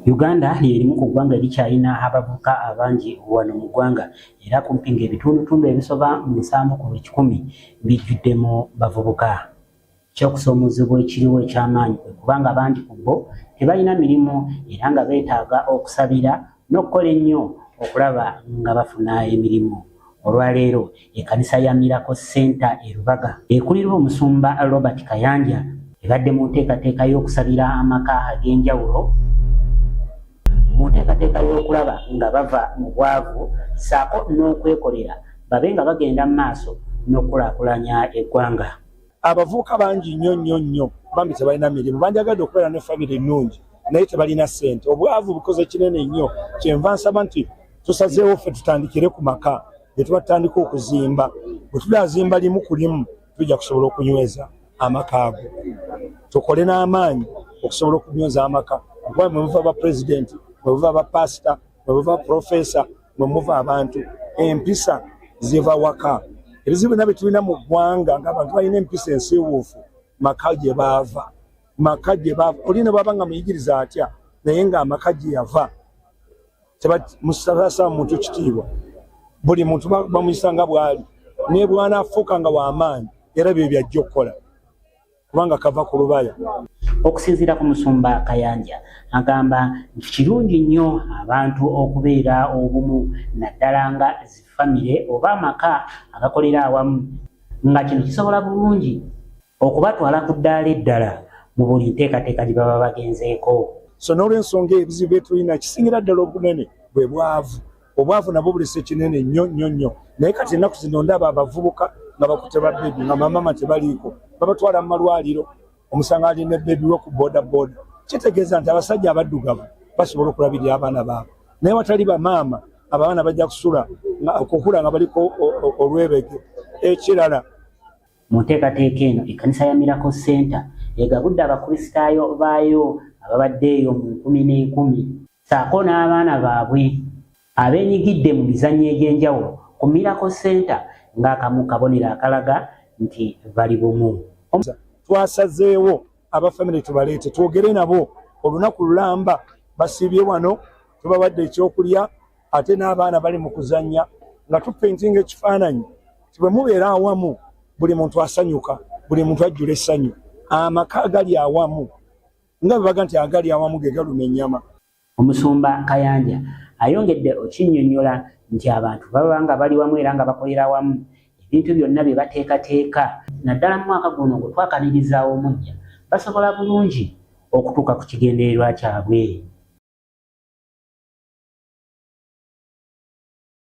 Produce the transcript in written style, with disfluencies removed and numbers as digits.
Uganda y'erimu ku ggwanga erikyalina abavubuka abangi wano mu ggwanga era kumpi ng'ebitundutundu ebisoba mu 7 ku 100 bijjuddemu bavubuka. Ekyokusoomoozebwa ekiriwo eky'amaanyi kwe kubanga bangi ku bo tebalina mirimu era nga beetaaga okusabira n'okukola ennyo okulaba nga bafuna emirimu. Olwaleero ekkanisa ya Miracle Center e Rubaga ekulirwa omusumba Robert Kayanja ebadde mu nteekateeka y'okusabira amaka ag'enjawulo mu nteekateeka y'okulaba nga bava mu bwavu ssaako n'okwekolera babe nga bagenda mu maaso n'okulaakulanya eggwanga. Abavubuka bangi nnyo bambi tebalina mirimu, banjagadde okubeera ne famire ennungi naye tebalina ssente. Obwavu bukoze kinene nnyo, kyenva nsaba nti tusazeewo ffe tutandikire ku maka ne tubatandika okuzimba. Bwe tulazimba limu ku limu tujja kusobola okunyweza amaka ago. Tukole n'amaanyi okusobola okunyweza amaka kuba mwe muva abapulezidenti, mwe muva abapasita, mwe muva abaprofesa, mwe muva abantu. Empisa ziva waka. Ebizibu byonna bye tulina mu ggwanga ng'abantu balina empisa ensiiwuufu maka gye baava. Maka gye baava oli ne bw'aba nga muyigiriza atya naye ng'amaka gye yava musasa muntu kitiibwa. Buli muntu bamuyisanga bw'ali ne bw'anaafuuka nga w'amaanyi era bye byajja okukola kubanga kava ku lubaya. Okusinziira ku musumba Kayanja agamba nti kirungi nnyo abantu okubeera obumu naddala nga zifamire oba amaka agakolera awamu nga kino kisobola bulungi okubatwala ku ddaala eddala mu buli nteekateeka gye baba bagenzeeko. So n'olw'ensonga ebizibu bye tulina kisingira ddala obunene bwe bwavu. Obwavu nabwo bulese kinene nnyo naye kati ennaku zino ndaba abavubuka nga bakutte babbebi nga mamama tebaliiko babatwala mu malwaliro. Omusanga ali ne bebi we ku boda. Kitegeeza nti abasajja abaddugavu basobola okulabirira abaana baabwe naye watali bamaama abaana bajja kusula okukula nga baliko olwebege. Ekirala mu nteekateeka eno ekkanisa ya Miracle Center egabudde abakristaayo baayo ababaddeeyo mu 10,000 ssaako n'abaana baabwe abeenyigidde mu mizannyo egy'enjawulo ku Miracle Center ng'akamu kabonero akalaga nti bali bumu. Twasazeewo abafamile tubaleete twogere nabo olunaku lulamba basiibye wano tubawadde ekyokulya ate n'abaana bali mu kuzannya nga tupentinga ekifaananyi ti bwe mubeera awamu buli muntu asanyuka, buli muntu ajjula essanyu. Amaka agali awamu nga bwe baga nti agali awamu ge galuma ennyama. Omusumba Kayanja ayongedde okinnyonnyola nti abantu baba nga bali wamu era nga bakolera wamu ebintu byonna bye bateekateeka naddala mu mwaka guno gwe twakaniriza omujja basobola bulungi okutuuka ku kigendererwa kyabwe.